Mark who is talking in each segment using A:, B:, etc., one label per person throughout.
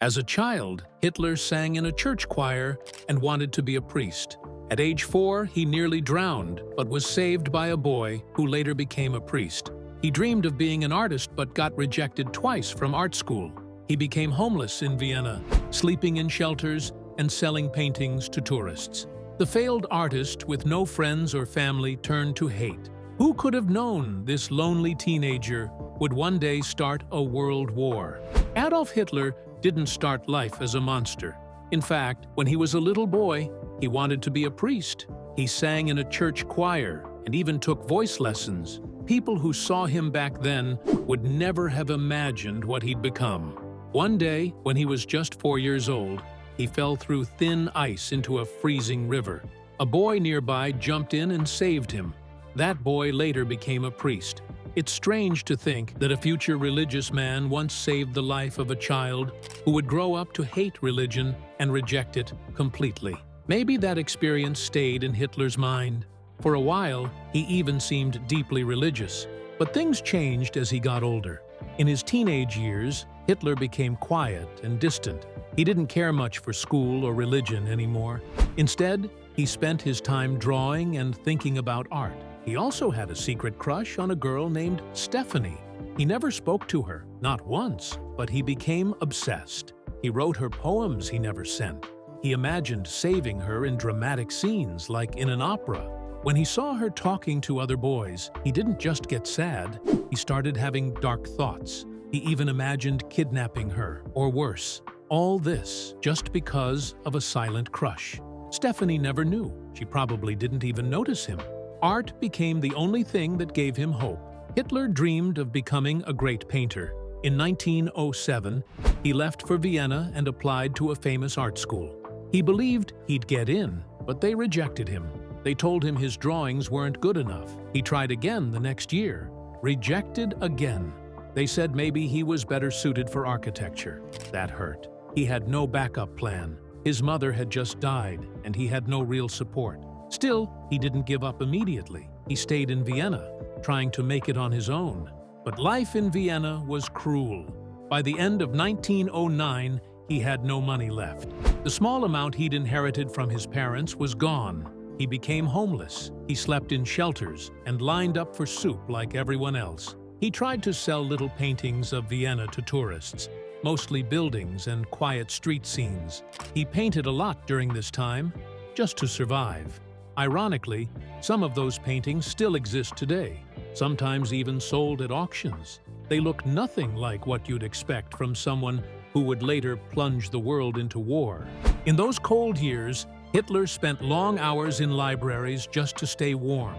A: As a child, Hitler sang in a church choir and wanted to be a priest. At age 4, he nearly drowned, but was saved by a boy who later became a priest. He dreamed of being an artist but got rejected twice from art school. He became homeless in Vienna, sleeping in shelters and selling paintings to tourists. The failed artist with no friends or family turned to hate. Who could have known this lonely teenager would one day start a world war? Adolf Hitler didn't start life as a monster. In fact, when he was a little boy, he wanted to be a priest. He sang in a church choir and even took voice lessons. People who saw him back then would never have imagined what he'd become. One day, when he was just 4 years old, he fell through thin ice into a freezing river. A boy nearby jumped in and saved him. That boy later became a priest. It's strange to think that a future religious man once saved the life of a child who would grow up to hate religion and reject it completely. Maybe that experience stayed in Hitler's mind. For a while, he even seemed deeply religious. But things changed as he got older. In his teenage years, Hitler became quiet and distant. He didn't care much for school or religion anymore. Instead, he spent his time drawing and thinking about art. He also had a secret crush on a girl named Stephanie. He never spoke to her, not once, but he became obsessed. He wrote her poems he never sent. He imagined saving her in dramatic scenes, like in an opera. When he saw her talking to other boys, he didn't just get sad, he started having dark thoughts. He even imagined kidnapping her, or worse. All this just because of a silent crush. Stephanie never knew. She probably didn't even notice him. Art became the only thing that gave him hope. Hitler dreamed of becoming a great painter. In 1907, he left for Vienna and applied to a famous art school. He believed he'd get in, but they rejected him. They told him his drawings weren't good enough. He tried again the next year. Rejected again. They said maybe he was better suited for architecture. That hurt. He had no backup plan. His mother had just died, and he had no real support. Still, he didn't give up immediately. He stayed in Vienna, trying to make it on his own. But life in Vienna was cruel. By the end of 1909, he had no money left. The small amount he'd inherited from his parents was gone. He became homeless. He slept in shelters and lined up for soup like everyone else. He tried to sell little paintings of Vienna to tourists, mostly buildings and quiet street scenes. He painted a lot during this time, just to survive. Ironically, some of those paintings still exist today, sometimes even sold at auctions. They look nothing like what you'd expect from someone who would later plunge the world into war. In those cold years, Hitler spent long hours in libraries just to stay warm.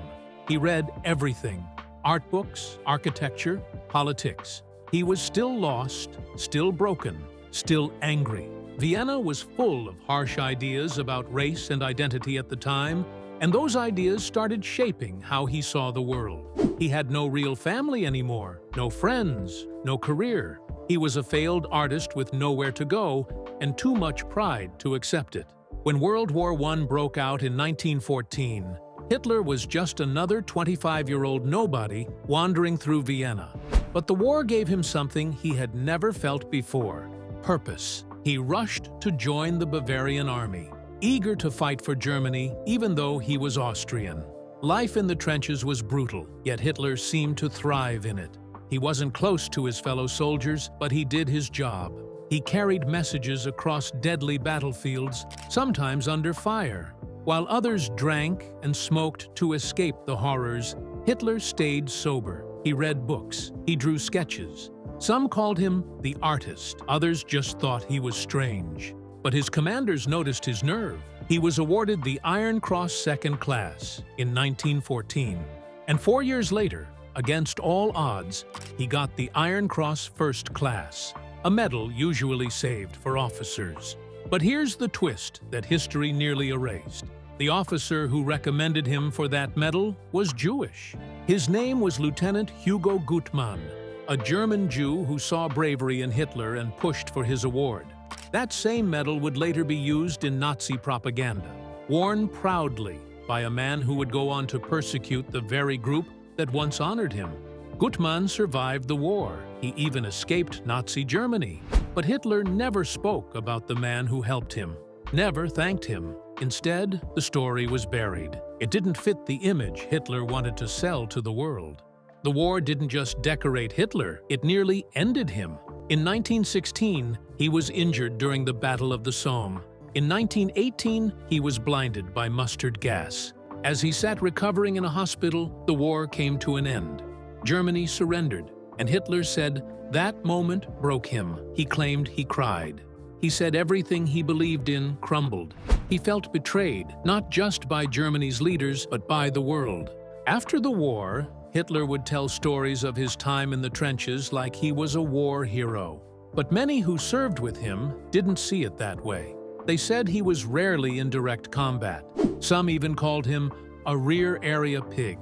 A: He read everything: art books, architecture, politics. He was still lost, still broken, still angry. Vienna was full of harsh ideas about race and identity at the time, and those ideas started shaping how he saw the world. He had no real family anymore, no friends, no career. He was a failed artist with nowhere to go and too much pride to accept it. When World War I broke out in 1914, Hitler was just another 25-year-old nobody wandering through Vienna. But the war gave him something he had never felt before: purpose. He rushed to join the Bavarian army, eager to fight for Germany even though he was Austrian. Life in the trenches was brutal, yet Hitler seemed to thrive in it. He wasn't close to his fellow soldiers, but he did his job. He carried messages across deadly battlefields, sometimes under fire. While others drank and smoked to escape the horrors, Hitler stayed sober. He read books. He drew sketches. Some called him the artist. Others just thought he was strange. But his commanders noticed his nerve. He was awarded the Iron Cross Second Class in 1914. And 4 years later, against all odds, he got the Iron Cross First Class, a medal usually saved for officers. But here's the twist that history nearly erased. The officer who recommended him for that medal was Jewish. His name was Lieutenant Hugo Gutmann, a German Jew who saw bravery in Hitler and pushed for his award. That same medal would later be used in Nazi propaganda, worn proudly by a man who would go on to persecute the very group that once honored him. Gutmann survived the war. He even escaped Nazi Germany. But Hitler never spoke about the man who helped him, never thanked him. Instead, the story was buried. It didn't fit the image Hitler wanted to sell to the world. The war didn't just decorate Hitler, it nearly ended him. In 1916, he was injured during the Battle of the Somme. In 1918, he was blinded by mustard gas. As he sat recovering in a hospital, the war came to an end. Germany surrendered, and Hitler said that moment broke him. He claimed he cried. He said everything he believed in crumbled. He felt betrayed, not just by Germany's leaders, but by the world. After the war, Hitler would tell stories of his time in the trenches like he was a war hero. But many who served with him didn't see it that way. They said he was rarely in direct combat. Some even called him a rear area pig,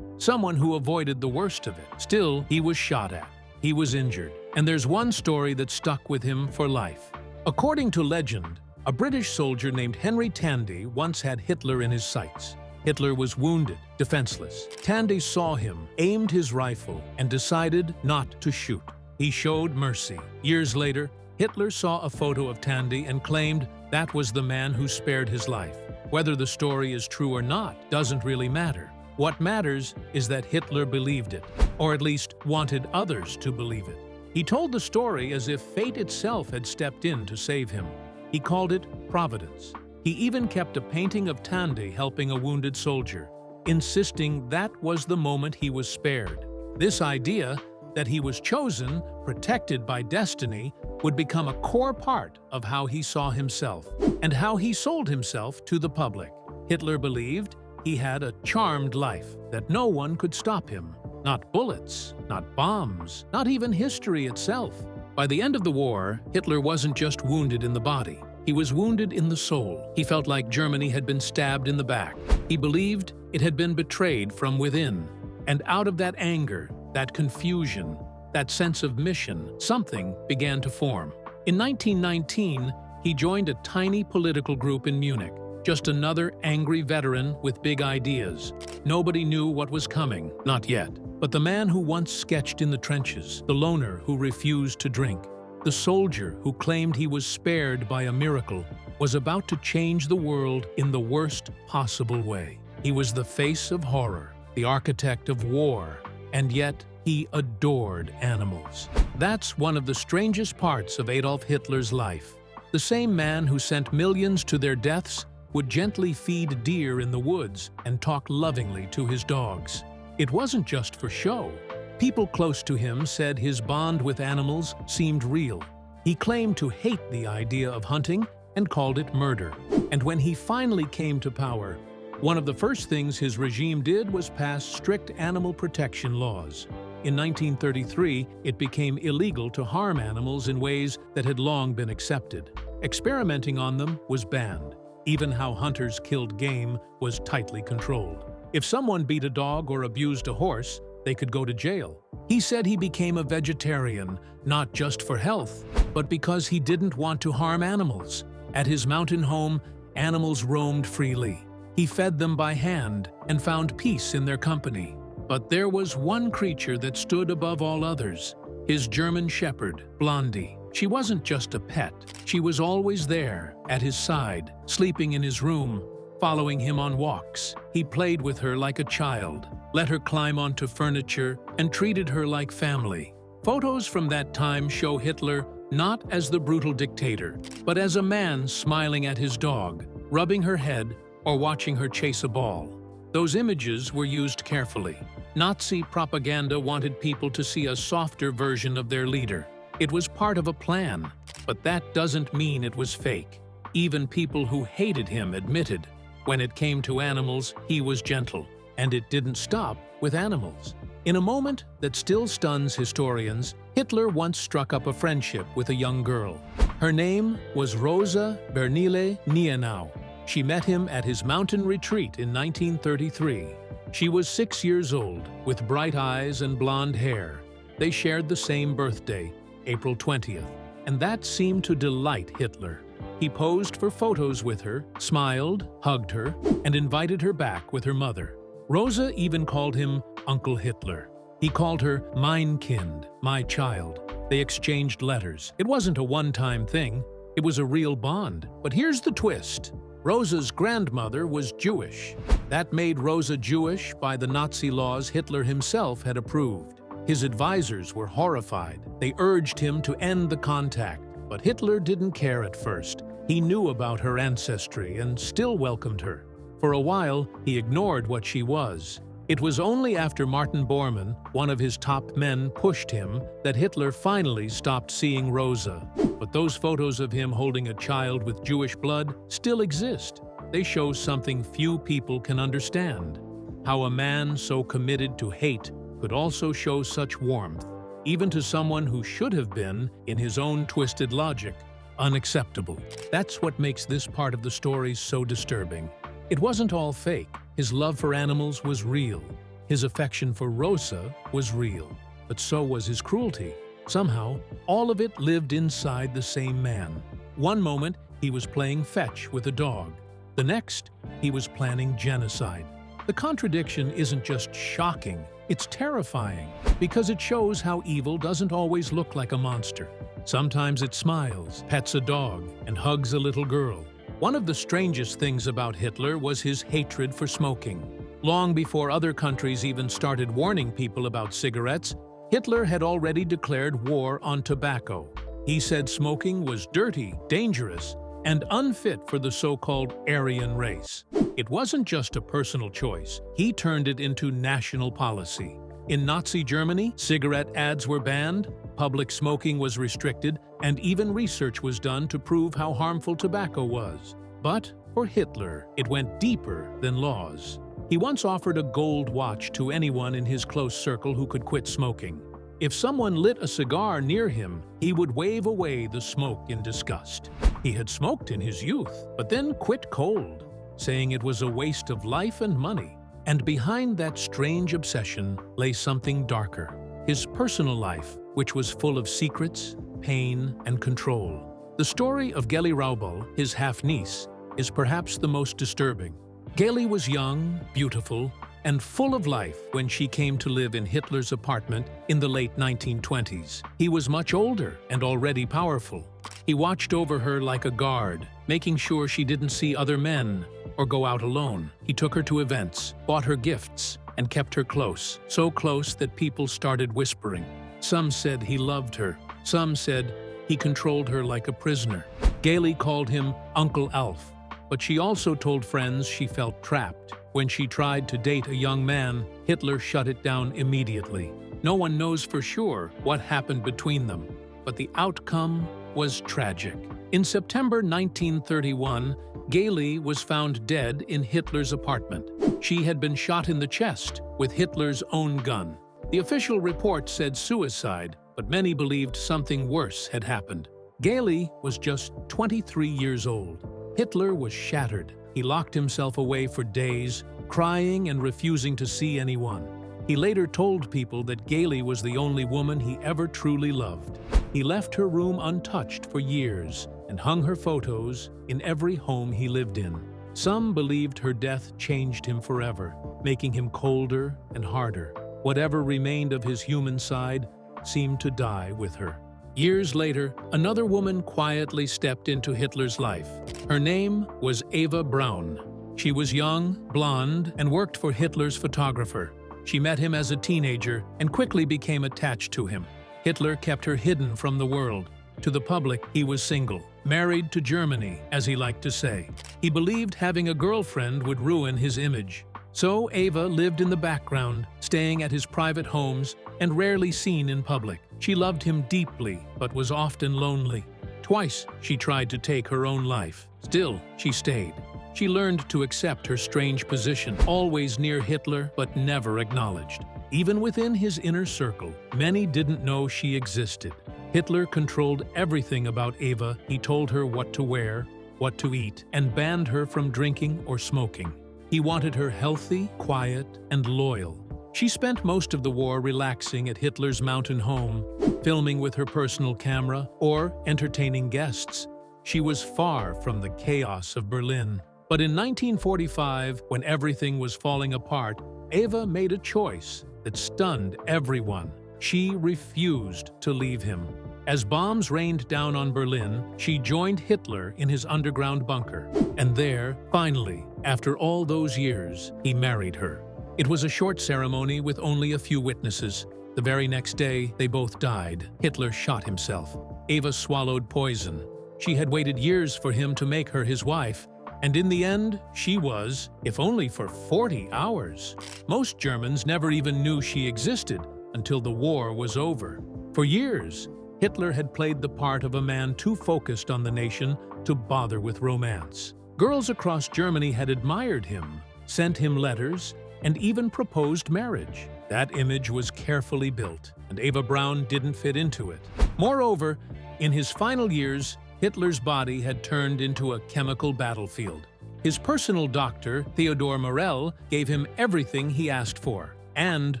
A: someone who avoided the worst of it. Still, he was shot at. He was injured. And there's one story that stuck with him for life. According to legend, a British soldier named Henry Tandy once had Hitler in his sights. Hitler was wounded, defenseless. Tandy saw him, aimed his rifle, and decided not to shoot. He showed mercy. Years later, Hitler saw a photo of Tandy and claimed that was the man who spared his life. Whether the story is true or not doesn't really matter. What matters is that Hitler believed it, or at least wanted others to believe it. He told the story as if fate itself had stepped in to save him. He called it providence. He even kept a painting of Tandy helping a wounded soldier, insisting that was the moment he was spared. This idea that he was chosen, protected by destiny, would become a core part of how he saw himself and how he sold himself to the public. Hitler believed he had a charmed life, that no one could stop him. Not bullets, not bombs, not even history itself. By the end of the war, Hitler wasn't just wounded in the body. He was wounded in the soul. He felt like Germany had been stabbed in the back. He believed it had been betrayed from within. And out of that anger, that confusion, that sense of mission, something began to form. In 1919, he joined a tiny political group in Munich, just another angry veteran with big ideas. Nobody knew what was coming, not yet. But the man who once sketched in the trenches, the loner who refused to drink, the soldier who claimed he was spared by a miracle, was about to change the world in the worst possible way. He was the face of horror, the architect of war, and yet he adored animals. That's one of the strangest parts of Adolf Hitler's life. The same man who sent millions to their deaths would gently feed deer in the woods and talk lovingly to his dogs. It wasn't just for show. People close to him said his bond with animals seemed real. He claimed to hate the idea of hunting and called it murder. And when he finally came to power, one of the first things his regime did was pass strict animal protection laws. In 1933, it became illegal to harm animals in ways that had long been accepted. Experimenting on them was banned. Even how hunters killed game was tightly controlled. If someone beat a dog or abused a horse, they could go to jail. He said he became a vegetarian, not just for health, but because he didn't want to harm animals. At his mountain home, animals roamed freely. He fed them by hand and found peace in their company. But there was one creature that stood above all others, his German shepherd, Blondie. She wasn't just a pet. She was always there, at his side, sleeping in his room, following him on walks. He played with her like a child, let her climb onto furniture, and treated her like family. Photos from that time show Hitler not as the brutal dictator, but as a man smiling at his dog, rubbing her head, or watching her chase a ball. Those images were used carefully. Nazi propaganda wanted people to see a softer version of their leader. It was part of a plan, but that doesn't mean it was fake. Even people who hated him admitted, when it came to animals, he was gentle. And it didn't stop with animals. In a moment that still stuns historians, Hitler once struck up a friendship with a young girl. Her name was Rosa Bernile Nienau. She met him at his mountain retreat in 1933. She was 6 years old, with bright eyes and blonde hair. They shared the same birthday, April 20th, and that seemed to delight Hitler. He posed for photos with her, smiled, hugged her, and invited her back with her mother. Rosa even called him Uncle Hitler. He called her Mein Kind, my child. They exchanged letters. It wasn't a one-time thing. It was a real bond. But here's the twist. Rosa's grandmother was Jewish. That made Rosa Jewish by the Nazi laws Hitler himself had approved. His advisors were horrified. They urged him to end the contact, but Hitler didn't care at first. He knew about her ancestry and still welcomed her. For a while, he ignored what she was. It was only after Martin Bormann, one of his top men, pushed him that Hitler finally stopped seeing Rosa. But those photos of him holding a child with Jewish blood still exist. They show something few people can understand. How a man so committed to hate could also show such warmth, even to someone who should have been, in his own twisted logic, unacceptable. That's what makes this part of the story so disturbing. It wasn't all fake. His love for animals was real. His affection for Rosa was real. But so was his cruelty. Somehow, all of it lived inside the same man. One moment, he was playing fetch with a dog. The next, he was planning genocide. The contradiction isn't just shocking, it's terrifying, because it shows how evil doesn't always look like a monster. Sometimes it smiles, pets a dog, and hugs a little girl. One of the strangest things about Hitler was his hatred for smoking. Long before other countries even started warning people about cigarettes, Hitler had already declared war on tobacco. He said smoking was dirty, dangerous, and unfit for the so-called Aryan race. It wasn't just a personal choice. He turned it into national policy. In Nazi Germany, cigarette ads were banned, public smoking was restricted, and even research was done to prove how harmful tobacco was. But for Hitler, it went deeper than laws. He once offered a gold watch to anyone in his close circle who could quit smoking. If someone lit a cigar near him, he would wave away the smoke in disgust. He had smoked in his youth, but then quit cold, saying it was a waste of life and money. And behind that strange obsession lay something darker. His personal life, which was full of secrets, pain, and control. The story of Geli Raubal, his half-niece, is perhaps the most disturbing. Geli was young, beautiful, and full of life when she came to live in Hitler's apartment in the late 1920s. He was much older and already powerful. He watched over her like a guard, making sure she didn't see other men or go out alone. He took her to events, bought her gifts, and kept her close, so close that people started whispering. Some said he loved her. Some said he controlled her like a prisoner. Geli called him Uncle Alf, but she also told friends she felt trapped. When she tried to date a young man, Hitler shut it down immediately. No one knows for sure what happened between them, but the outcome was tragic. In September 1931, Geli was found dead in Hitler's apartment. She had been shot in the chest with Hitler's own gun. The official report said suicide, but many believed something worse had happened. Geli was just 23 years old. Hitler was shattered. He locked himself away for days, crying and refusing to see anyone. He later told people that Geli was the only woman he ever truly loved. He left her room untouched for years and hung her photos in every home he lived in. Some believed her death changed him forever, making him colder and harder. Whatever remained of his human side seemed to die with her. Years later, another woman quietly stepped into Hitler's life. Her name was Eva Braun. She was young, blonde, and worked for Hitler's photographer. She met him as a teenager and quickly became attached to him. Hitler kept her hidden from the world. To the public, he was single, married to Germany, as he liked to say. He believed having a girlfriend would ruin his image. So Eva lived in the background, staying at his private homes and rarely seen in public. She loved him deeply, but was often lonely. Twice she tried to take her own life. Still, she stayed. She learned to accept her strange position, always near Hitler, but never acknowledged. Even within his inner circle, many didn't know she existed. Hitler controlled everything about Eva. He told her what to wear, what to eat, and banned her from drinking or smoking. He wanted her healthy, quiet, and loyal. She spent most of the war relaxing at Hitler's mountain home, filming with her personal camera, or entertaining guests. She was far from the chaos of Berlin. But in 1945, when everything was falling apart, Eva made a choice that stunned everyone. She refused to leave him. As bombs rained down on Berlin, she joined Hitler in his underground bunker. And there, finally, after all those years, he married her. It was a short ceremony with only a few witnesses. The very next day, they both died. Hitler shot himself. Eva swallowed poison. She had waited years for him to make her his wife, and in the end, she was, if only for 40 hours. Most Germans never even knew she existed until the war was over. For years, Hitler had played the part of a man too focused on the nation to bother with romance. Girls across Germany had admired him, sent him letters, and even proposed marriage. That image was carefully built, and Eva Braun didn't fit into it. Moreover, in his final years, Hitler's body had turned into a chemical battlefield. His personal doctor, Theodor Morell, gave him everything he asked for, and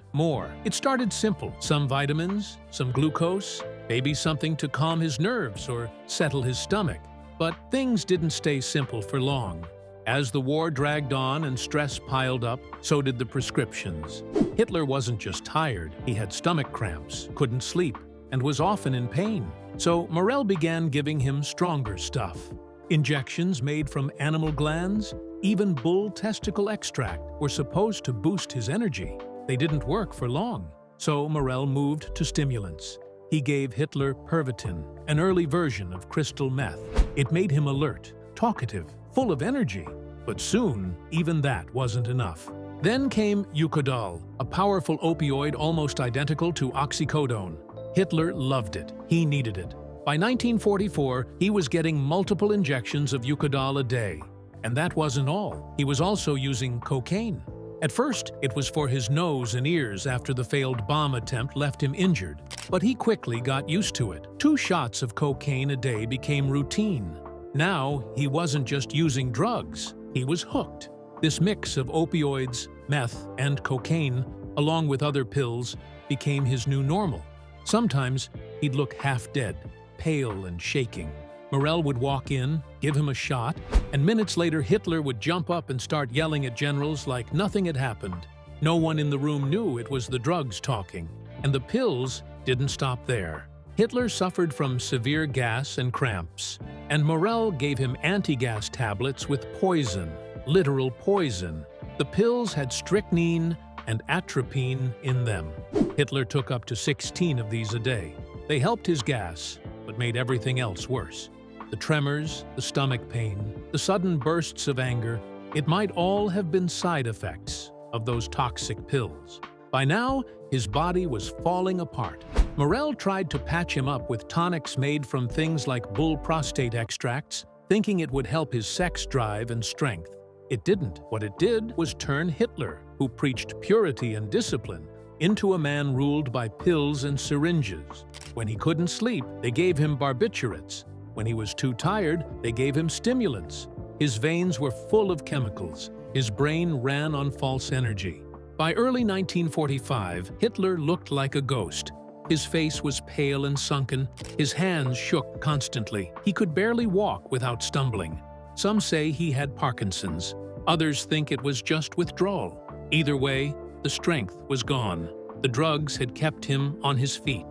A: more. It started simple: some vitamins, some glucose, maybe something to calm his nerves or settle his stomach. But things didn't stay simple for long. As the war dragged on and stress piled up, so did the prescriptions. Hitler wasn't just tired, he had stomach cramps, couldn't sleep, and was often in pain. So Morell began giving him stronger stuff. Injections made from animal glands, even bull testicle extract, were supposed to boost his energy. They didn't work for long, so Morell moved to stimulants. He gave Hitler Pervitin, an early version of crystal meth. It made him alert, talkative, full of energy. But soon, even that wasn't enough. Then came Eucodal, a powerful opioid almost identical to oxycodone. Hitler loved it. He needed it. By 1944, he was getting multiple injections of Eucodal a day. And that wasn't all. He was also using cocaine. At first, it was for his nose and ears after the failed bomb attempt left him injured. But he quickly got used to it. 2 shots of cocaine a day became routine. Now, he wasn't just using drugs. He was hooked. This mix of opioids, meth, and cocaine, along with other pills, became his new normal. Sometimes, he'd look half dead, pale and shaking. Morell would walk in, give him a shot, and minutes later Hitler would jump up and start yelling at generals like nothing had happened. No one in the room knew it was the drugs talking, and the pills didn't stop there. Hitler suffered from severe gas and cramps, and Morell gave him anti-gas tablets with poison, literal poison. The pills had strychnine and atropine in them. Hitler took up to 16 of these a day. They helped his gas, but made everything else worse. The tremors, the stomach pain, the sudden bursts of anger, it might all have been side effects of those toxic pills. By now, his body was falling apart. Morell tried to patch him up with tonics made from things like bull prostate extracts, thinking it would help his sex drive and strength. It didn't. What it did was turn Hitler, who preached purity and discipline, into a man ruled by pills and syringes. When he couldn't sleep, they gave him barbiturates. When he was too tired, they gave him stimulants. His veins were full of chemicals. His brain ran on false energy. By early 1945, Hitler looked like a ghost. His face was pale and sunken. His hands shook constantly. He could barely walk without stumbling. Some say he had Parkinson's. Others think it was just withdrawal. Either way, the strength was gone. The drugs had kept him on his feet.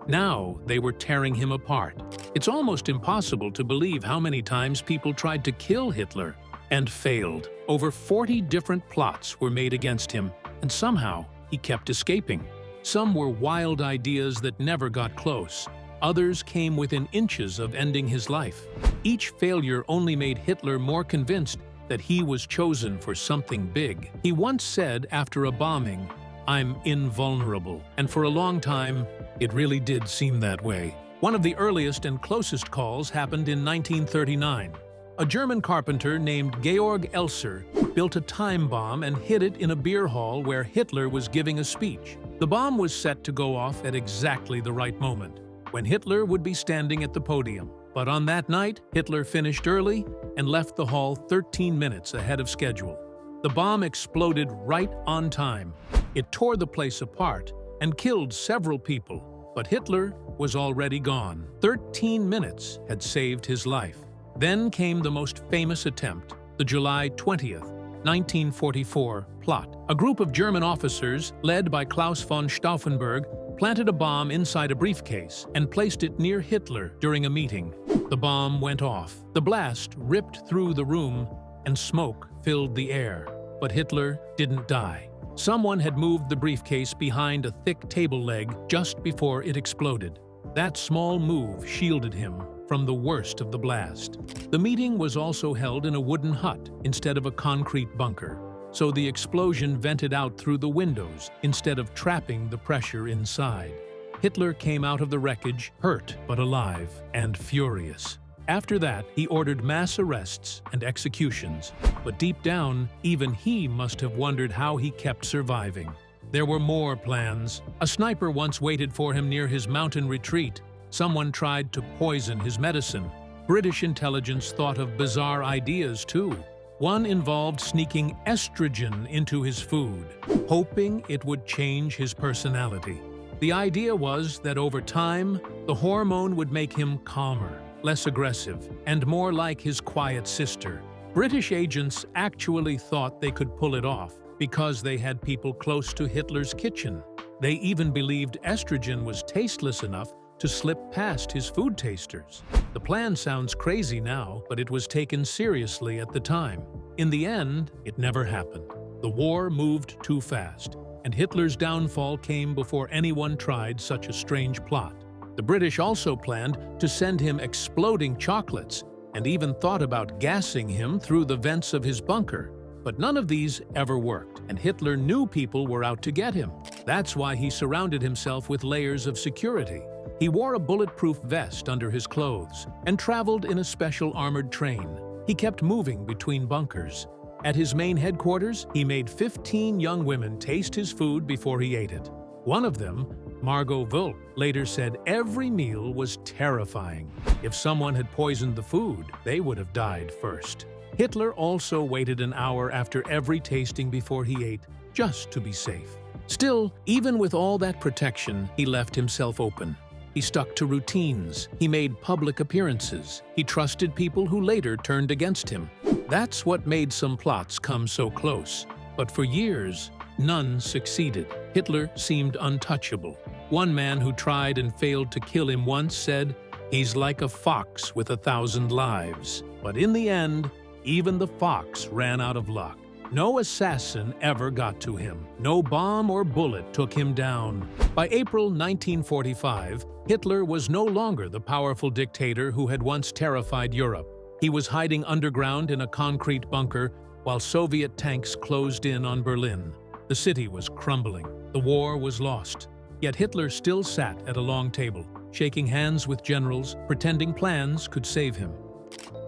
A: Now they were tearing him apart. It's almost impossible to believe how many times people tried to kill Hitler and failed. Over 40 different plots were made against him, and somehow he kept escaping. Some were wild ideas that never got close. Others came within inches of ending his life. Each failure only made Hitler more convinced that he was chosen for something big. He once said after a bombing, "I'm invulnerable," and for a long time, it really did seem that way. One of the earliest and closest calls happened in 1939. A German carpenter named Georg Elser built a time bomb and hid it in a beer hall where Hitler was giving a speech. The bomb was set to go off at exactly the right moment, when Hitler would be standing at the podium. But on that night, Hitler finished early and left the hall 13 minutes ahead of schedule. The bomb exploded right on time. It tore the place apart and killed several people, but Hitler was already gone. 13 minutes had saved his life. Then came the most famous attempt, the July 20th, 1944 plot. A group of German officers, led by Klaus von Stauffenberg, planted a bomb inside a briefcase and placed it near Hitler during a meeting. The bomb went off. The blast ripped through the room and smoke filled the air. But Hitler didn't die. Someone had moved the briefcase behind a thick table leg just before it exploded. That small move shielded him from the worst of the blast. The meeting was also held in a wooden hut instead of a concrete bunker, so the explosion vented out through the windows instead of trapping the pressure inside. Hitler came out of the wreckage hurt but alive and furious. After that, he ordered mass arrests and executions, but deep down, even he must have wondered how he kept surviving. There were more plans. A sniper once waited for him near his mountain retreat. Someone tried to poison his medicine. British intelligence thought of bizarre ideas too. One involved sneaking estrogen into his food, hoping it would change his personality. The idea was that over time, the hormone would make him calmer, less aggressive, and more like his quiet sister. British agents actually thought they could pull it off because they had people close to Hitler's kitchen. They even believed estrogen was tasteless enough to slip past his food tasters. The plan sounds crazy now, but it was taken seriously at the time. In the end, it never happened. The war moved too fast, and Hitler's downfall came before anyone tried such a strange plot. The British also planned to send him exploding chocolates and even thought about gassing him through the vents of his bunker. But none of these ever worked, and Hitler knew people were out to get him. That's why he surrounded himself with layers of security. He wore a bulletproof vest under his clothes and traveled in a special armored train. He kept moving between bunkers. At his main headquarters, he made 15 young women taste his food before he ate it. One of them, Margot Volk, later said every meal was terrifying. If someone had poisoned the food, they would have died first. Hitler also waited an hour after every tasting before he ate, just to be safe. Still, even with all that protection, he left himself open. He stuck to routines. He made public appearances. He trusted people who later turned against him. That's what made some plots come so close. But for years, none succeeded. Hitler seemed untouchable. One man who tried and failed to kill him once said, "He's like a fox with 1,000 lives." But in the end, even the fox ran out of luck. No assassin ever got to him. No bomb or bullet took him down. By April 1945, Hitler was no longer the powerful dictator who had once terrified Europe. He was hiding underground in a concrete bunker while Soviet tanks closed in on Berlin. The city was crumbling. The war was lost. Yet Hitler still sat at a long table, shaking hands with generals, pretending plans could save him.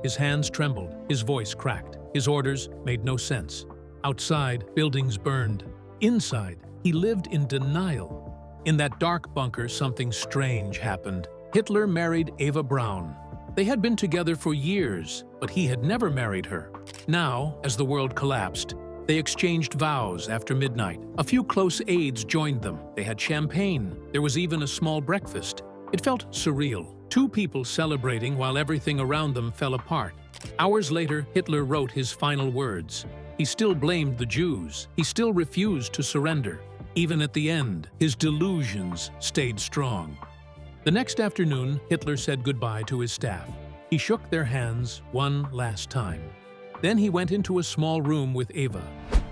A: His hands trembled, his voice cracked, his orders made no sense. Outside, buildings burned. Inside, he lived in denial. In that dark bunker, something strange happened. Hitler married Eva Braun. They had been together for years, but he had never married her. Now, as the world collapsed, they exchanged vows after midnight. A few close aides joined them. They had champagne. There was even a small breakfast. It felt surreal. Two people celebrating while everything around them fell apart. Hours later, Hitler wrote his final words. He still blamed the Jews. He still refused to surrender. Even at the end, his delusions stayed strong. The next afternoon, Hitler said goodbye to his staff. He shook their hands one last time. Then he went into a small room with Eva.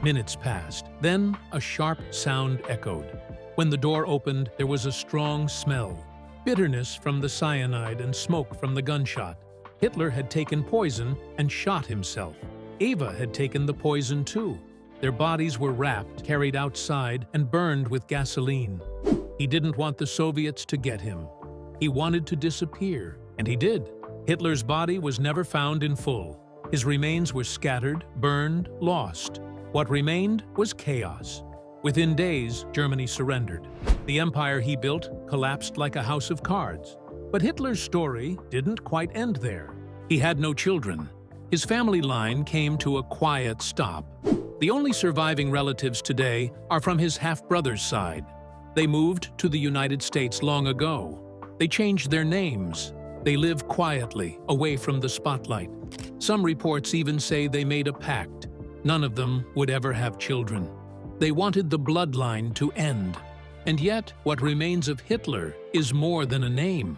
A: Minutes passed. Then a sharp sound echoed. When the door opened, there was a strong smell. Bitterness from the cyanide and smoke from the gunshot. Hitler had taken poison and shot himself. Eva had taken the poison too. Their bodies were wrapped, carried outside, and burned with gasoline. He didn't want the Soviets to get him. He wanted to disappear, and he did. Hitler's body was never found in full. His remains were scattered, burned, lost. What remained was chaos. Within days, Germany surrendered. The empire he built collapsed like a house of cards. But Hitler's story didn't quite end there. He had no children. His family line came to a quiet stop. The only surviving relatives today are from his half-brother's side. They moved to the United States long ago. They changed their names. They live quietly, away from the spotlight. Some reports even say they made a pact. None of them would ever have children. They wanted the bloodline to end. And yet, what remains of Hitler is more than a name.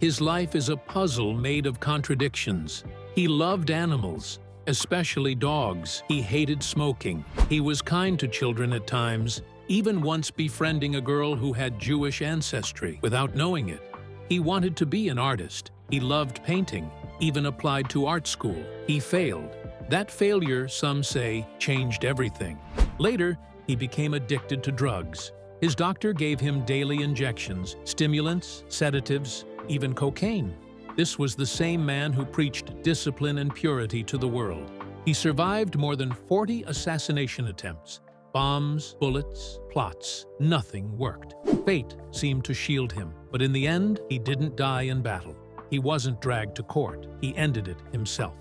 A: His life is a puzzle made of contradictions. He loved animals, especially dogs. He hated smoking. He was kind to children at times, even once befriending a girl who had Jewish ancestry without knowing it. He wanted to be an artist. He loved painting, even applied to art school. He failed. That failure, some say, changed everything. Later, he became addicted to drugs. His doctor gave him daily injections, stimulants, sedatives, even cocaine. This was the same man who preached discipline and purity to the world. He survived more than 40 assassination attempts. Bombs, bullets, plots, nothing worked. Fate seemed to shield him, but in the end, he didn't die in battle. He wasn't dragged to court. He ended it himself.